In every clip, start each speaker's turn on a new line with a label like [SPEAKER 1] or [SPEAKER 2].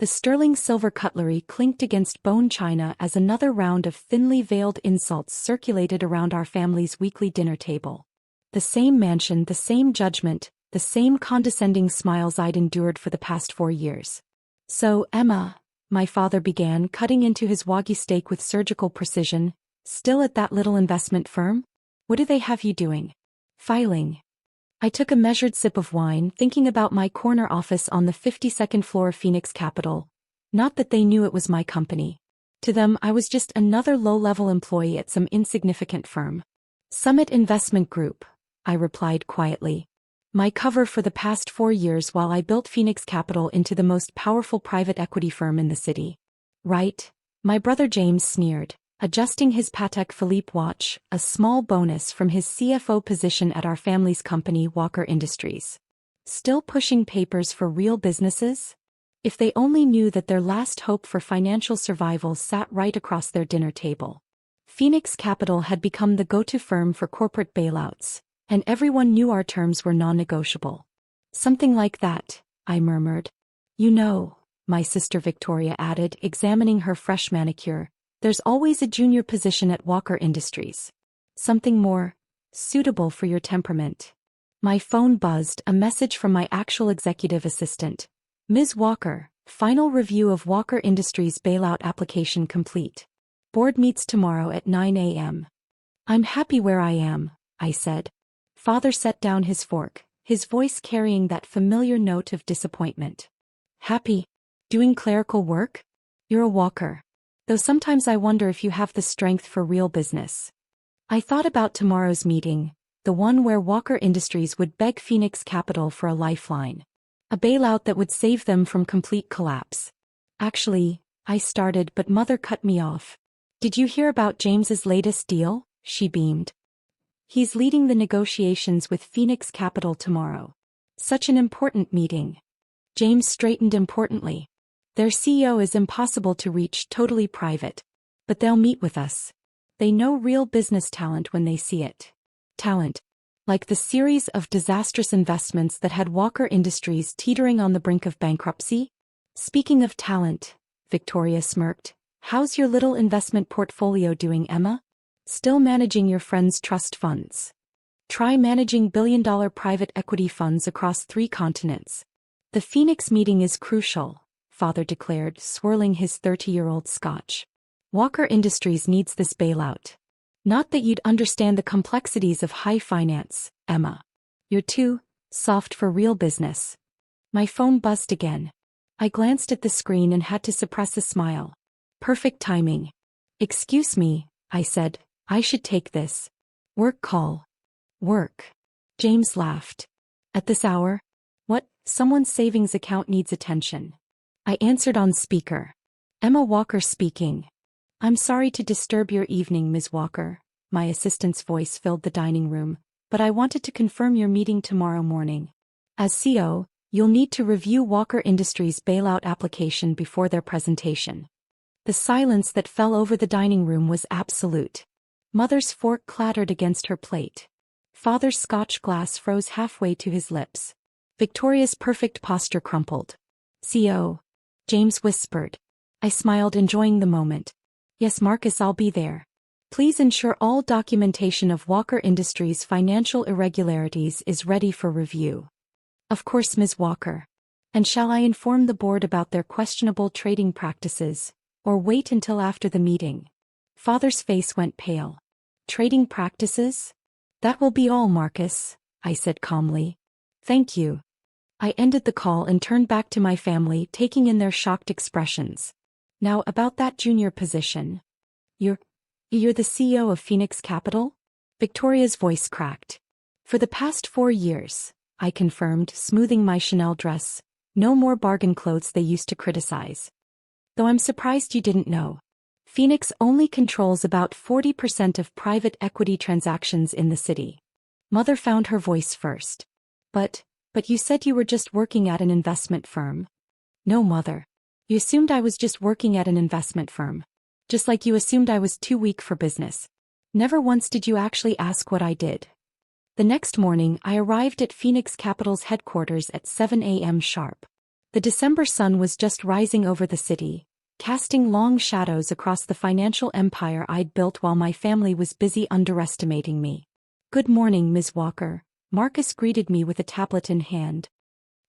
[SPEAKER 1] The sterling silver cutlery clinked against bone china as another round of thinly veiled insults circulated around our family's weekly dinner table. The same mansion, the same judgment, the same condescending smiles I'd endured for the past 4 years. "So, Emma," my father began, cutting into his wagyu steak with surgical precision, "still at that little investment firm? What do they have you doing?" "Filing." I took a measured sip of wine, thinking about my corner office on the 52nd floor of Phoenix Capital. Not that they knew it was my company. To them, I was just another low-level employee at some insignificant firm. "Summit Investment Group," I replied quietly. "My cover for the past 4 years while I built Phoenix Capital into the most powerful private equity firm in the city." "Right?" my brother James sneered, adjusting his Patek Philippe watch, a small bonus from his CFO position at our family's company Walker Industries. "Still pushing papers for real businesses?" If they only knew that their last hope for financial survival sat right across their dinner table. Phoenix Capital had become the go-to firm for corporate bailouts, and everyone knew our terms were non-negotiable. "Something like that," I murmured. "You know," my sister Victoria added, examining her fresh manicure, "there's always a junior position at Walker Industries. Something more suitable for your temperament." My phone buzzed, a message from my actual executive assistant. "Ms. Walker, final review of Walker Industries bailout application complete. Board meets tomorrow at 9 a.m. "I'm happy where I am," I said. Father set down his fork, his voice carrying that familiar note of disappointment. "Happy? Doing clerical work? You're a Walker. Though sometimes I wonder if you have the strength for real business." I thought about tomorrow's meeting, the one where Walker Industries would beg Phoenix Capital for a lifeline. A bailout that would save them from complete collapse. "Actually," I started, but Mother cut me off. "Did you hear about James's latest deal?" she beamed. "He's leading the negotiations with Phoenix Capital tomorrow. Such an important meeting." James straightened importantly. "Their CEO is impossible to reach, totally private. But they'll meet with us. They know real business talent when they see it." Talent. Like the series of disastrous investments that had Walker Industries teetering on the brink of bankruptcy? "Speaking of talent," Victoria smirked, "how's your little investment portfolio doing, Emma? Still managing your friend's trust funds? Try managing billion-dollar private equity funds across 3 continents. The Phoenix meeting is crucial," Father declared, swirling his 30-year-old scotch. "Walker Industries needs this bailout. Not that you'd understand the complexities of high finance, Emma. You're too soft for real business." My phone buzzed again. I glanced at the screen and had to suppress a smile. Perfect timing. "Excuse me," I said, "I should take this work call." "Work?" James laughed. "At this hour? What? Someone's savings account needs attention." I answered on speaker. "Emma Walker speaking. I'm sorry to disturb your evening, Ms. Walker." My assistant's voice filled the dining room, "but I wanted to confirm your meeting tomorrow morning. As CEO, you'll need to review Walker Industries' bailout application before their presentation." The silence that fell over the dining room was absolute. Mother's fork clattered against her plate. Father's Scotch glass froze halfway to his lips. Victoria's perfect posture crumpled. "CEO," James whispered. I smiled, enjoying the moment. "Yes, Marcus, I'll be there. Please ensure all documentation of Walker Industries' financial irregularities is ready for review." "Of course, Ms. Walker. And shall I inform the board about their questionable trading practices, or wait until after the meeting?" Father's face went pale. "Trading practices? That will be all, Marcus," I said calmly. "Thank you." I ended the call and turned back to my family, taking in their shocked expressions. "Now about that junior position. You're the CEO of Phoenix Capital?" Victoria's voice cracked. "For the past 4 years," I confirmed, smoothing my Chanel dress. "No more bargain clothes they used to criticize. Though I'm surprised you didn't know. Phoenix only controls about 40% of private equity transactions in the city." Mother found her voice first. But you said you were just working at an investment firm." "No, Mother. You assumed I was just working at an investment firm. Just like you assumed I was too weak for business. Never once did you actually ask what I did." The next morning, I arrived at Phoenix Capital's headquarters at 7 a.m. sharp. The December sun was just rising over the city, casting long shadows across the financial empire I'd built while my family was busy underestimating me. "Good morning, Ms. Walker," Marcus greeted me with a tablet in hand.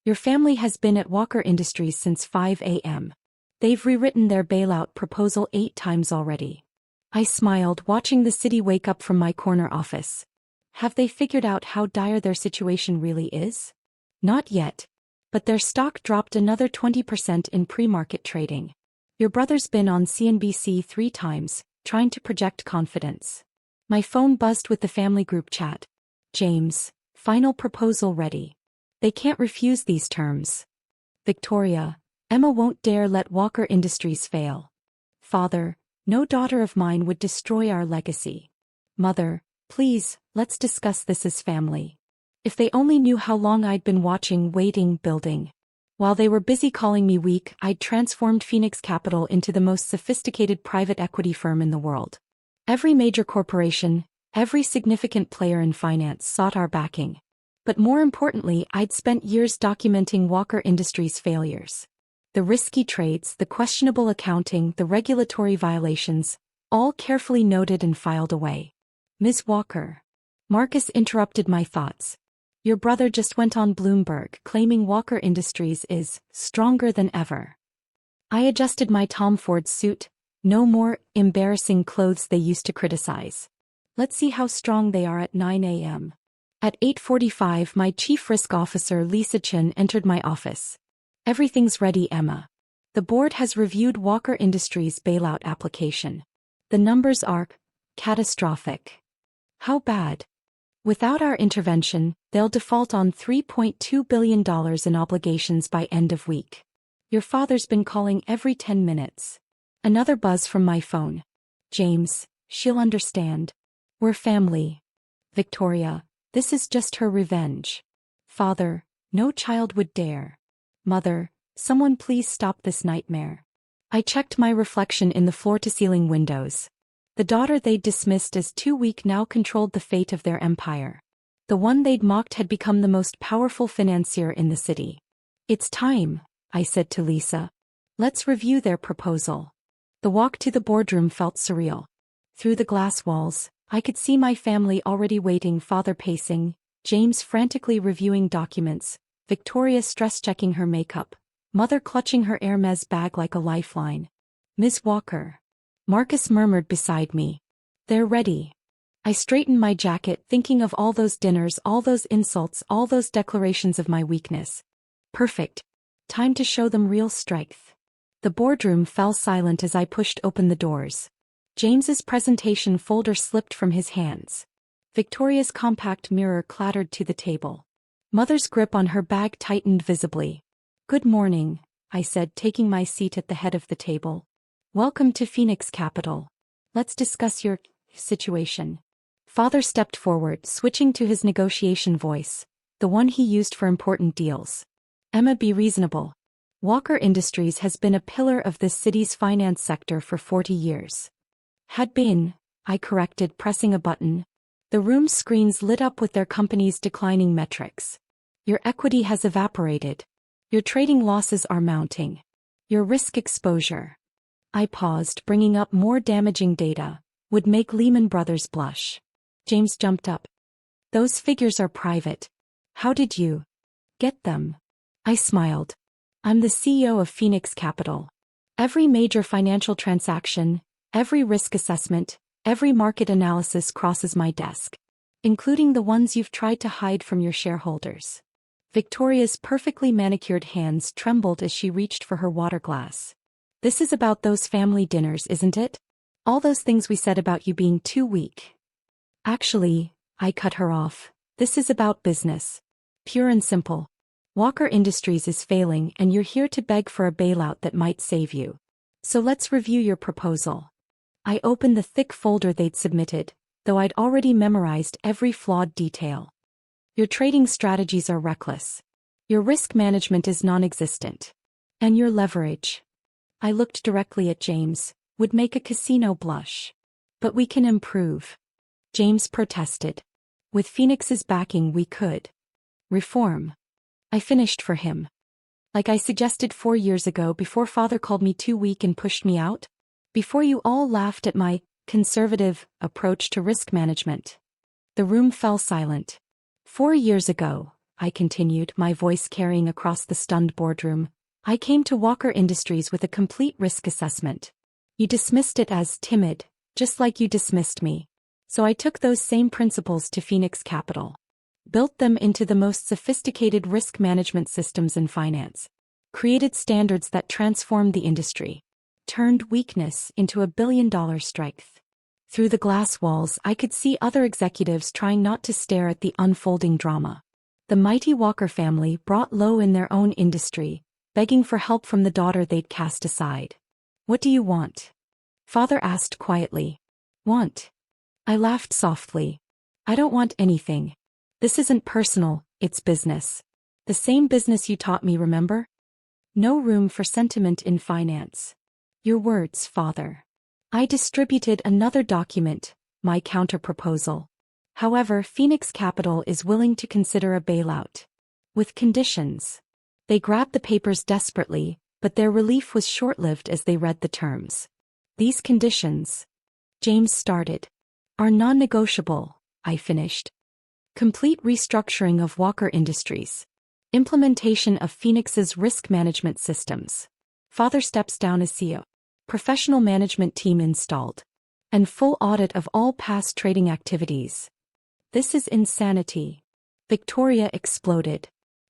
[SPEAKER 1] "Your family has been at Walker Industries since 5 a.m. They've rewritten their bailout proposal 8 times already." I smiled, watching the city wake up from my corner office. Have they figured out how dire their situation really is? Not yet. But their stock dropped another 20% in pre-market trading. Your brother's been on CNBC 3 times, trying to project confidence. My phone buzzed with the family group chat. "James, final proposal ready. They can't refuse these terms." "Victoria, Emma won't dare let Walker Industries fail." "Father, no daughter of mine would destroy our legacy." "Mother, please, let's discuss this as family." If they only knew how long I'd been watching, waiting, building. While they were busy calling me weak, I'd transformed Phoenix Capital into the most sophisticated private equity firm in the world. Every major corporation, every significant player in finance sought our backing. But more importantly, I'd spent years documenting Walker Industries' failures. The risky trades, the questionable accounting, the regulatory violations, all carefully noted and filed away. "Ms. Walker." Marcus interrupted my thoughts. "Your brother just went on Bloomberg claiming Walker Industries is stronger than ever." I adjusted my Tom Ford suit. No more embarrassing clothes they used to criticize. Let's see how strong they are at 9 a.m. At 8:45, my chief risk officer Lisa Chen entered my office. "Everything's ready, Emma. The board has reviewed Walker Industries' bailout application. The numbers are catastrophic." "How bad?" "Without our intervention, they'll default on $3.2 billion in obligations by end of week. Your father's been calling every 10 minutes. Another buzz from my phone. "James, she'll understand. We're family." "Victoria, this is just her revenge." "Father, no child would dare." "Mother, someone please stop this nightmare." I checked my reflection in the floor-to-ceiling windows. The daughter they'd dismissed as too weak now controlled the fate of their empire. The one they'd mocked had become the most powerful financier in the city. "It's time," I said to Lisa. "Let's review their proposal." The walk to the boardroom felt surreal. Through the glass walls, I could see my family already waiting, father pacing, James frantically reviewing documents, Victoria stress-checking her makeup, mother clutching her Hermes bag like a lifeline. "Ms. Walker." Marcus murmured beside me. "They're ready." I straightened my jacket, thinking of all those dinners, all those insults, all those declarations of my weakness. Perfect. Time to show them real strength. The boardroom fell silent as I pushed open the doors. James's presentation folder slipped from his hands. Victoria's compact mirror clattered to the table. Mother's grip on her bag tightened visibly. "Good morning," I said, taking my seat at the head of the table. "Welcome to Phoenix Capital. Let's discuss your situation." Father stepped forward, switching to his negotiation voice, the one he used for important deals. "Emma, be reasonable. Walker Industries has been a pillar of this city's finance sector for 40 years. "Had been," I corrected, pressing a button. The room's screens lit up with their company's declining metrics. "Your equity has evaporated. Your trading losses are mounting. Your risk exposure," I paused, bringing up more damaging data, "would make Lehman Brothers blush." James jumped up. "Those figures are private. How did you get them?" I smiled. "I'm the CEO of Phoenix Capital. Every major financial transaction, every risk assessment, every market analysis crosses my desk, including the ones you've tried to hide from your shareholders." Victoria's perfectly manicured hands trembled as she reached for her water glass. "This is about those family dinners, isn't it? All those things we said about you being too weak." "Actually," I cut her off, "this is about business. Pure and simple. Walker Industries is failing and you're here to beg for a bailout that might save you. So let's review your proposal." I opened the thick folder they'd submitted, though I'd already memorized every flawed detail. "Your trading strategies are reckless. Your risk management is non-existent. And your leverage," I looked directly at James, "would make a casino blush. But we can improve." James protested. "With Phoenix's backing we could reform." I finished for him. Like I suggested 4 years ago before father called me too weak and pushed me out? Before you all laughed at my conservative approach to risk management. The room fell silent. 4 years ago, I continued, my voice carrying across the stunned boardroom, I came to Walker Industries with a complete risk assessment. You dismissed it as timid, just like you dismissed me. So I took those same principles to Phoenix Capital. Built them into the most sophisticated risk management systems in finance. Created standards that transformed the industry. Turned weakness into $1 billion strength. Through the glass walls, I could see other executives trying not to stare at the unfolding drama. The mighty Walker family brought low in their own industry, begging for help from the daughter they'd cast aside. What do you want? Father asked quietly. Want? I laughed softly. I don't want anything. This isn't personal, it's business. The same business you taught me, remember? No room for sentiment in finance. Your words, Father. I distributed another document, my counter-proposal. However, Phoenix Capital is willing to consider a bailout. With conditions. They grabbed the papers desperately, but their relief was short-lived as they read the terms. These conditions, James started, are non-negotiable, I finished. Complete restructuring of Walker Industries. Implementation of Phoenix's risk management systems. Father steps down as CEO. Professional management team installed. And full audit of all past trading activities. This is insanity. Victoria exploded.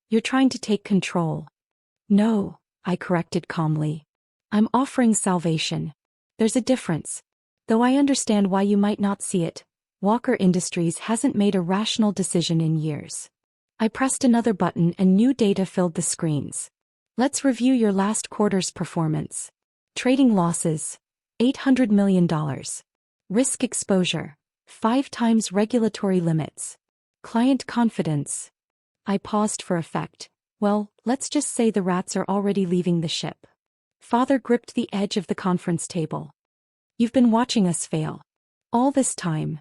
[SPEAKER 1] You're trying to take control. No, I corrected calmly. I'm offering salvation. There's a difference. Though I understand why you might not see it, Walker Industries hasn't made a rational decision in years. I pressed another button and new data filled the screens. Let's review your last quarter's performance. Trading losses, $800 million. Risk exposure, 5 times regulatory limits. Client confidence. I paused for effect. Well, let's just say the rats are already leaving the ship. Father gripped the edge of the conference table. You've been watching us fail. All this time.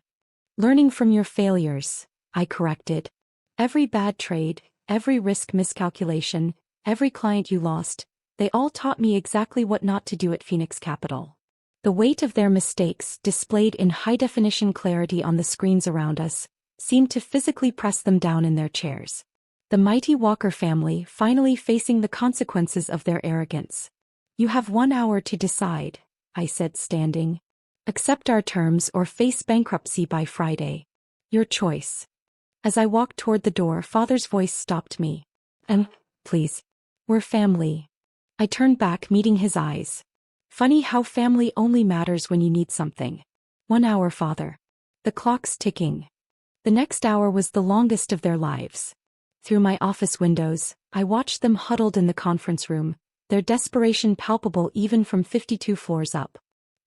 [SPEAKER 1] Learning from your failures, I corrected. Every bad trade, every risk miscalculation, every client you lost, they all taught me exactly what not to do at Phoenix Capital. The weight of their mistakes, displayed in high-definition clarity on the screens around us, seemed to physically press them down in their chairs. The mighty Walker family finally facing the consequences of their arrogance. You have 1 hour to decide, I said, standing. Accept our terms or face bankruptcy by Friday. Your choice. As I walked toward the door, Father's voice stopped me. Please. We're family. I turned back, meeting his eyes. Funny how family only matters when you need something. 1 hour, Father. The clock's ticking. The next hour was the longest of their lives. Through my office windows, I watched them huddled in the conference room, their desperation palpable even from 52 floors up.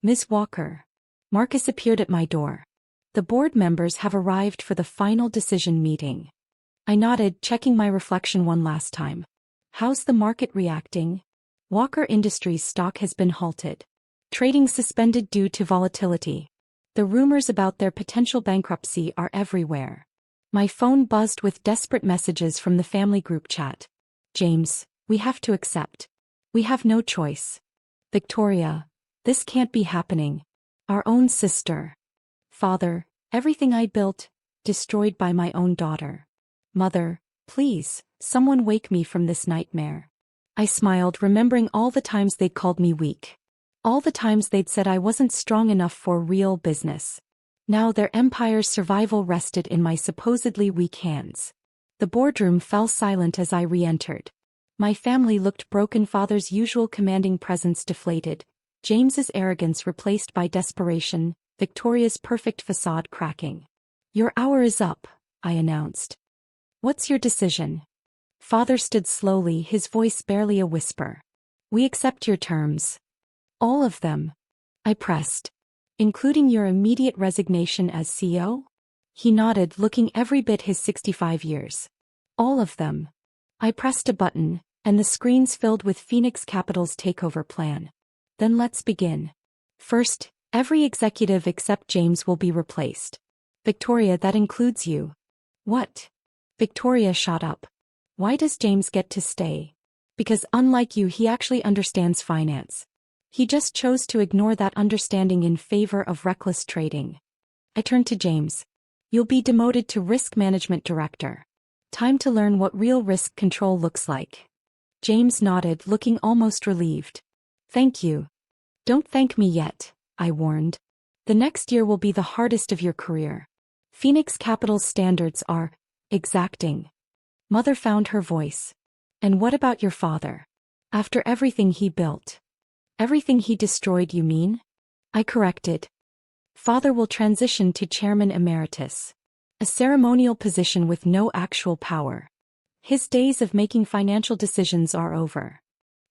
[SPEAKER 1] Ms. Walker. Marcus appeared at my door. The board members have arrived for the final decision meeting. I nodded, checking my reflection one last time. How's the market reacting? Walker Industries stock has been halted. Trading suspended due to volatility. The rumors about their potential bankruptcy are everywhere. My phone buzzed with desperate messages from the family group chat. James, we have to accept. We have no choice. Victoria, this can't be happening. Our own sister. Father, everything I built, destroyed by my own daughter. Mother, please, someone wake me from this nightmare. I smiled, remembering all the times they'd called me weak. All the times they'd said I wasn't strong enough for real business. Now their empire's survival rested in my supposedly weak hands. The boardroom fell silent as I re-entered. My family looked broken, Father's usual commanding presence deflated, James's arrogance replaced by desperation, Victoria's perfect facade cracking. Your hour is up, I announced. What's your decision? Father stood slowly, his voice barely a whisper. We accept your terms. All of them. I pressed. Including your immediate resignation as CEO? He nodded, looking every bit his 65 years. All of them. I pressed a button, and the screens filled with Phoenix Capital's takeover plan. Then let's begin. First, every executive except James will be replaced. Victoria, that includes you. What? Victoria shot up. Why does James get to stay? Because unlike you, he actually understands finance. He just chose to ignore that understanding in favor of reckless trading. I turned to James. You'll be demoted to Risk Management Director. Time to learn what real risk control looks like. James nodded, looking almost relieved. Thank you. Don't thank me yet, I warned. The next year will be the hardest of your career. Phoenix Capital's standards are exacting. Mother found her voice. And what about your father? After everything he built? Everything he destroyed, you mean? I corrected. Father will transition to Chairman Emeritus. A ceremonial position with no actual power. His days of making financial decisions are over.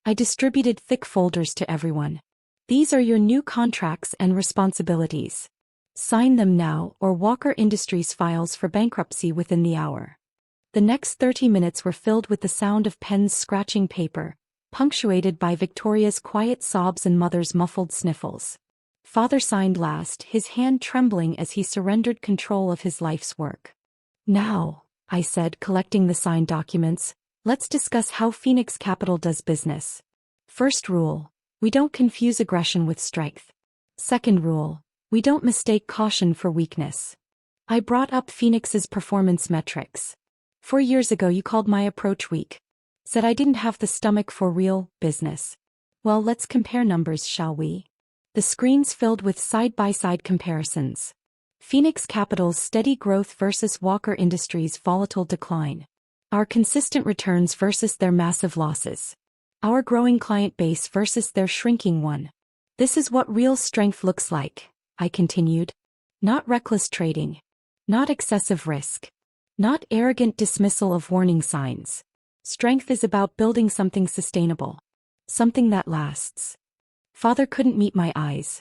[SPEAKER 1] I distributed thick folders to everyone. These are your new contracts and responsibilities. Sign them now, or Walker Industries files for bankruptcy within the hour. The next 30 minutes were filled with the sound of pens scratching paper, punctuated by Victoria's quiet sobs and Mother's muffled sniffles. Father signed last, his hand trembling as he surrendered control of his life's work. Now, I said, collecting the signed documents, let's discuss how Phoenix Capital does business. First rule, we don't confuse aggression with strength. Second rule, we don't mistake caution for weakness. I brought up Phoenix's performance metrics. 4 years ago you called my approach weak. Said I didn't have the stomach for real business. Well, let's compare numbers, shall we? The screens filled with side-by-side comparisons. Phoenix Capital's steady growth versus Walker Industries' volatile decline. Our consistent returns versus their massive losses. Our growing client base versus their shrinking one. This is what real strength looks like, I continued. Not reckless trading. Not excessive risk. Not arrogant dismissal of warning signs. Strength is about building something sustainable. Something that lasts. Father couldn't meet my eyes.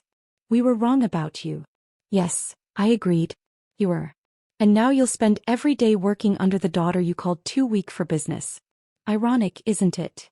[SPEAKER 1] We were wrong about you. Yes, I agreed. You were. And now you'll spend every day working under the daughter you called too weak for business. Ironic, isn't it?